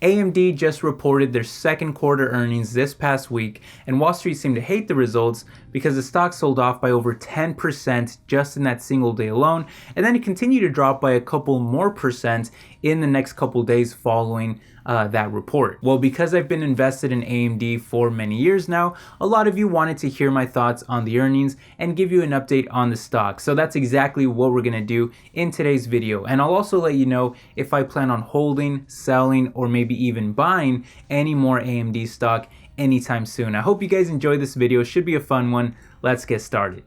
AMD just reported their second quarter earnings this past week, and Wall Street seemed to hate the results because the stock sold off by over 10% just in that single day alone, and then it continued to drop by a couple more percent in the next couple days following that report. Well, because I've been invested in AMD for many years now, a lot of you wanted to hear my thoughts on the earnings and give you an update on the stock. So that's exactly what we're gonna do in today's video. And I'll also let you know if I plan on holding, selling, or maybe even buying any more AMD stock anytime soon. I hope you guys enjoy this video. It should be a fun one. Let's get started.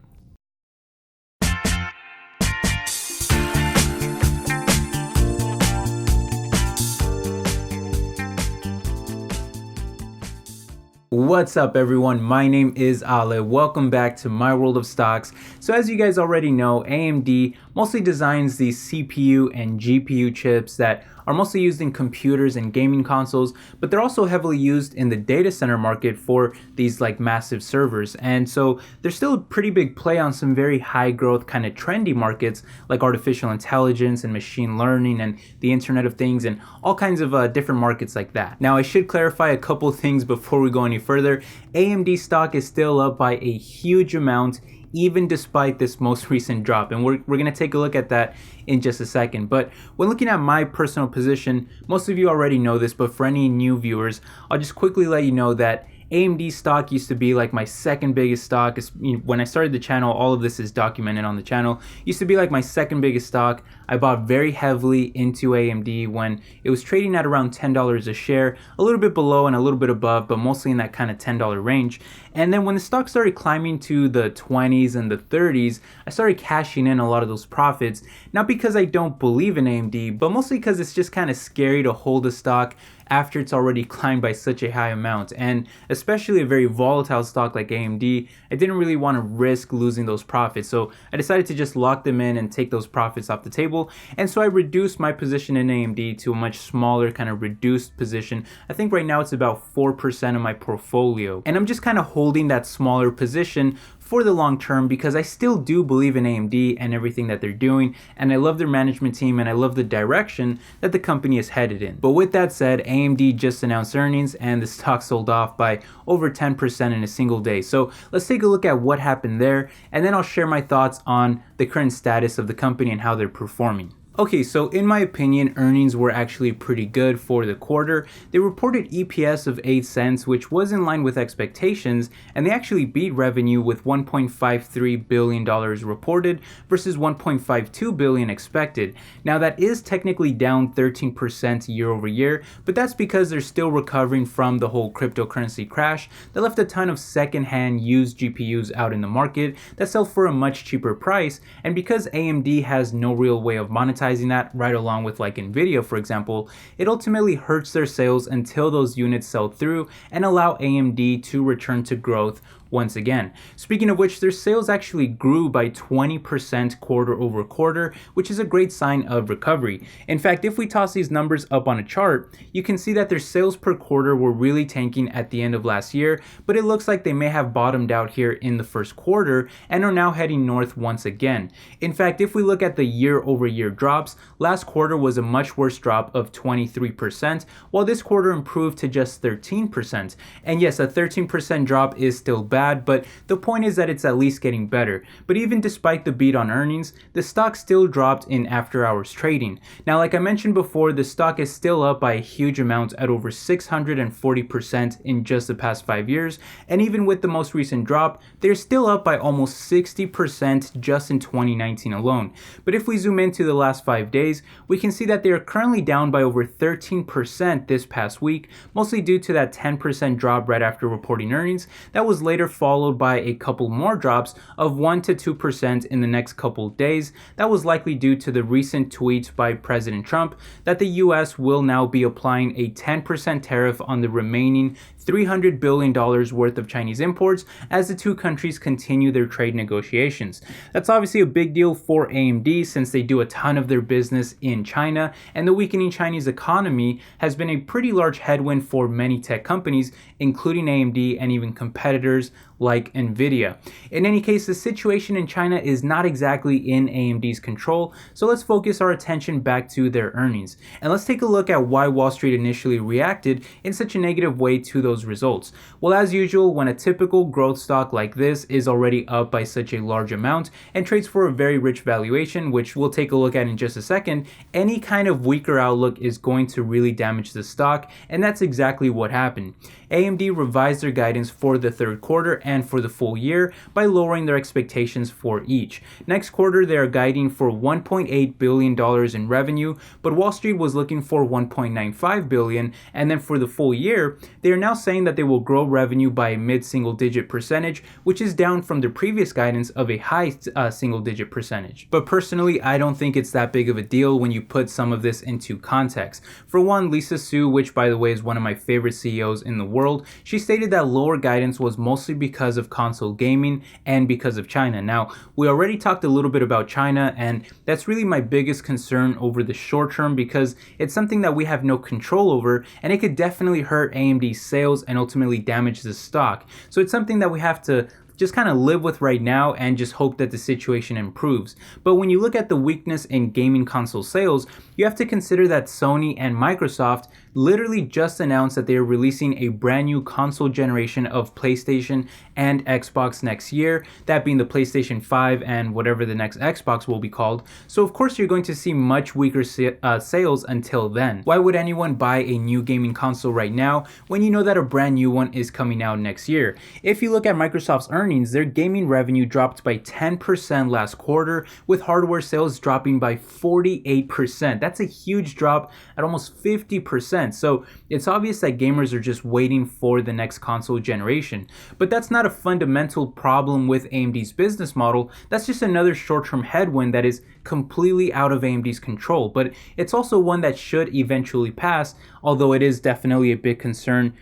What's up everyone, my name is Ale. Welcome back to my world of stocks. So as you guys already know, AMD mostly designs these CPU and GPU chips that are mostly used in computers and gaming consoles, but they're also heavily used in the data center market for these like massive servers. And so there's still a pretty big play on some very high growth kind of trendy markets like artificial intelligence and machine learning and the Internet of Things and all kinds of different markets like that. Now I should clarify a couple things before we go any further. AMD stock is still up by a huge amount even despite this most recent drop, and we're going to take a look at that in just a second. But when looking at my personal position, most of you already know this, but for any new viewers, I'll just quickly let you know that AMD stock used to be like my second biggest stock. When I started the channel, all of this is documented on the channel. Used to be like my second biggest stock. I bought very heavily into AMD when it was trading at around $10 a share, a little bit below and a little bit above, but mostly in that kind of $10 range. And then when the stock started climbing to the 20s and the 30s, I started cashing in a lot of those profits, not because I don't believe in AMD, but mostly because it's just kind of scary to hold a stock after it's already climbed by such a high amount. And especially a very volatile stock like AMD, I didn't really want to risk losing those profits. So I decided to just lock them in and take those profits off the table. And so I reduced my position in AMD to a much smaller kind of reduced position. I think right now it's about 4% of my portfolio. And I'm just kind of holding that smaller position for the long term because I still do believe in AMD and everything that they're doing, and I love their management team and I love the direction that the company is headed in. But with that said, AMD just announced earnings and the stock sold off by over 10% in a single day. So let's take a look at what happened there, and then I'll share my thoughts on the current status of the company and how they're performing. Okay, so in my opinion, earnings were actually pretty good for the quarter. They reported EPS of 8 cents, which was in line with expectations, and they actually beat revenue with $1.53 billion reported versus $1.52 billion expected. Now that is technically down 13% year over year, but that's because they're still recovering from the whole cryptocurrency crash that left a ton of secondhand used GPUs out in the market that sell for a much cheaper price, and because AMD has no real way of monetizing that right along with like Nvidia, for example, it ultimately hurts their sales until those units sell through and allow AMD to return to growth once again. Speaking of which, their sales actually grew by 20% quarter over quarter, which is a great sign of recovery. In fact, if we toss these numbers up on a chart, you can see that their sales per quarter were really tanking at the end of last year, but it looks like they may have bottomed out here in the first quarter and are now heading north once again. In fact, if we look at the year over year drops, last quarter was a much worse drop of 23%, while this quarter improved to just 13%. And yes, a 13% drop is still bad, but the point is that it's at least getting better. But even despite the beat on earnings, the stock still dropped in after hours trading. Now, like I mentioned before, the stock is still up by a huge amount at over 640% in just the past 5 years, and even with the most recent drop, they're still up by almost 60% just in 2019 alone. But if we zoom into the last 5 days, we can see that they are currently down by over 13% this past week, mostly due to that 10% drop right after reporting earnings that was later followed by a couple more drops of 1 to 2% in the next couple days. That was likely due to the recent tweet by President Trump that the US will now be applying a 10% tariff on the remaining $300 billion worth of Chinese imports as the two countries continue their trade negotiations. That's obviously a big deal for AMD since they do a ton of their business in China, and the weakening Chinese economy has been a pretty large headwind for many tech companies, including AMD and even competitors like Nvidia. In any case, the situation in China is not exactly in AMD's control, so let's focus our attention back to their earnings. And let's take a look at why Wall Street initially reacted in such a negative way to those results. Well, as usual, when a typical growth stock like this is already up by such a large amount and trades for a very rich valuation, which we'll take a look at in just a second, any kind of weaker outlook is going to really damage the stock, and that's exactly what happened. AMD revised their guidance for the third quarter and for the full year by lowering their expectations for each. Next quarter, they are guiding for $1.8 billion in revenue, but Wall Street was looking for $1.95 billion, and then for the full year, they are now saying that they will grow revenue by a mid-single-digit percentage, which is down from the previous guidance of a high single-digit percentage. But personally, I don't think it's that big of a deal when you put some of this into context. For one, Lisa Su, which by the way is one of my favorite CEOs in the world, she stated that lower guidance was mostly because of console gaming and because of China. Now, we already talked a little bit about China, and that's really my biggest concern over the short term because it's something that we have no control over, and it could definitely hurt AMD's sales and ultimately damage the stock. So it's something that we have to just kind of live with right now and just hope that the situation improves. But when you look at the weakness in gaming console sales, you have to consider that Sony and Microsoft literally just announced that they are releasing a brand new console generation of PlayStation and Xbox next year, that being the PlayStation 5 and whatever the next Xbox will be called. So of course you're going to see much weaker sales until then. Why would anyone buy a new gaming console right now when you know that a brand new one is coming out next year? If you look at Microsoft's earnings, their gaming revenue dropped by 10% last quarter, with hardware sales dropping by 48%. That's a huge drop at almost 50%. So it's obvious that gamers are just waiting for the next console generation. But that's not a fundamental problem with AMD's business model. That's just another short-term headwind that is completely out of AMD's control. But it's also one that should eventually pass, although it is definitely a big concern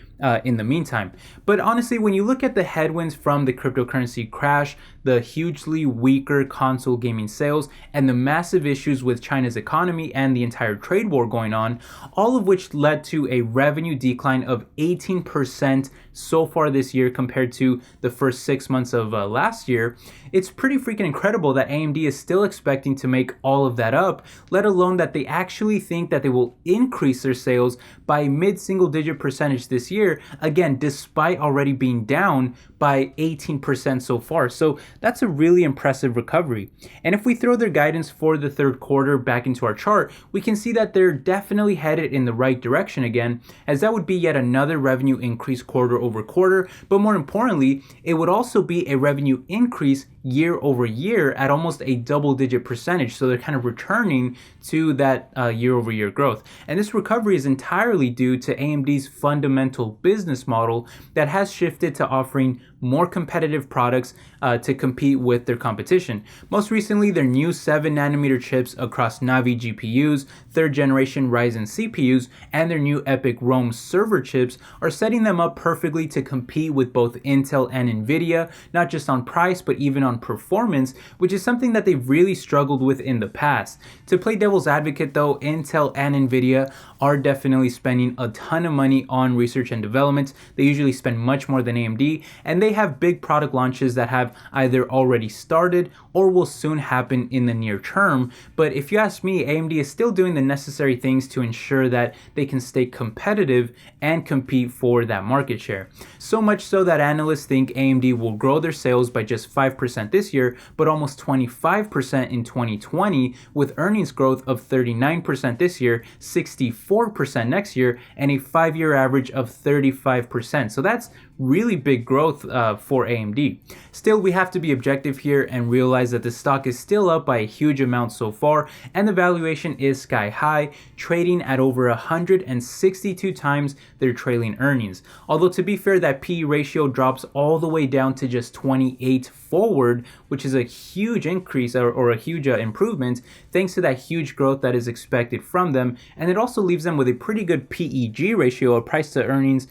in the meantime. But honestly, when you look at the headwinds from the cryptocurrency crash, the hugely weaker console gaming sales, and the massive issues with China's economy and the entire trade war going on, all of which led to a revenue decline of 18% so far this year compared to the first 6 months of last year, it's pretty freaking incredible that AMD is still expecting to make all of that up, let alone that they actually think that they will increase their sales by mid-single-digit percentage this year, again, despite already being down by 18% so far. So that's a really impressive recovery. And if we throw their guidance for the third quarter back into our chart, we can see that they're definitely headed in the right direction again, as that would be yet another revenue increase quarter over quarter. But more importantly, it would also be a revenue increase year over year at almost a double-digit percentage. So they're kind of returning to that year over year growth. And this recovery is entirely due to AMD's fundamental business model that has shifted to offering more competitive products to compete with their competition. Most recently, their new 7nm chips across Navi GPUs, 3rd generation Ryzen CPUs, and their new EPYC Rome server chips are setting them up perfectly to compete with both Intel and Nvidia, not just on price, but even on performance, which is something that they've really struggled with in the past. To play devil's advocate though, Intel and Nvidia are definitely spending a ton of money on research and development. They usually spend much more than AMD, and they have big product launches that have either already started or will soon happen in the near term. But if you ask me, AMD is still doing the necessary things to ensure that they can stay competitive and compete for that market share. So much so that analysts think AMD will grow their sales by just 5% this year, but almost 25% in 2020, with earnings growth of 39% this year, 64% next year, and a 5-year average of 35%. So that's really big growth for AMD. Still, we have to be objective here and realize that the stock is still up by a huge amount so far, and the valuation is sky high, trading at over 162 times their trailing earnings. Although to be fair, that PE ratio drops all the way down to just 28 forward, which is a huge increase or a huge improvement thanks to that huge growth that is expected from them, and it also leaves them with a pretty good PEG ratio, or price to earnings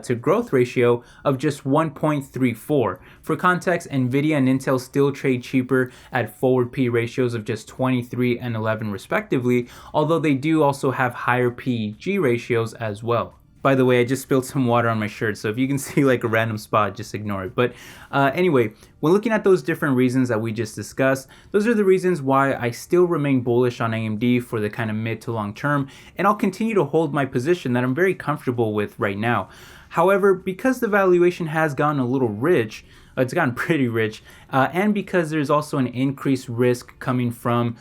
to growth ratio, of just 1.34. For context, Nvidia and Intel still trade cheaper at forward P ratios of just 23 and 11 respectively, although they do also have higher PEG ratios as well. By the way, I just spilled some water on my shirt, so if you can see like a random spot, just ignore it. But anyway, when looking at those different reasons that we just discussed, those are the reasons why I still remain bullish on AMD for the kind of mid to long term, and I'll continue to hold my position that I'm very comfortable with right now. However, because the valuation has gotten a little rich, it's gotten pretty rich, and because there's also an increased risk coming from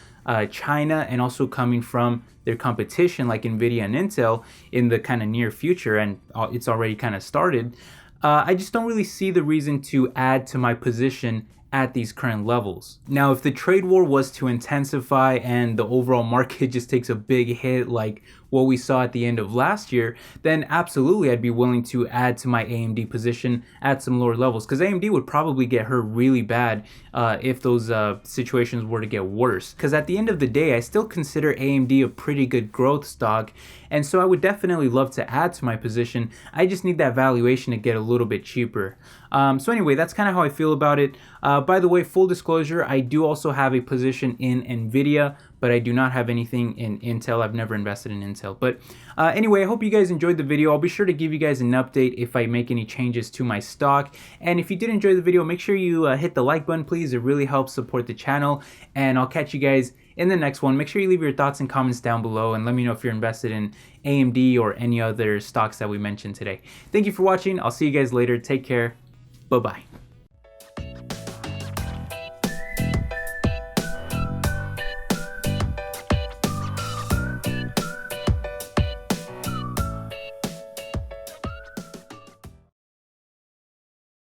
China and also coming from their competition like Nvidia and Intel in the kind of near future, and it's already kind of started, I just don't really see the reason to add to my position at these current levels. Now, if the trade war was to intensify and the overall market just takes a big hit like what we saw at the end of last year, then absolutely I'd be willing to add to my AMD position at some lower levels, because AMD would probably get hurt really bad if those situations were to get worse. Because at the end of the day, I still consider AMD a pretty good growth stock, and so I would definitely love to add to my position. I just need that valuation to get a little bit cheaper. So anyway, that's kind of how I feel about it. By the way, full disclosure, I do also have a position in Nvidia, but I do not have anything in Intel. I've never invested in Intel. But anyway, I hope you guys enjoyed the video. I'll be sure to give you guys an update if I make any changes to my stock. And if you did enjoy the video, make sure you hit the like button, please. It really helps support the channel. And I'll catch you guys in the next one. Make sure you leave your thoughts and comments down below, and let me know if you're invested in AMD or any other stocks that we mentioned today. Thank you for watching. I'll see you guys later. Take care. Bye-bye.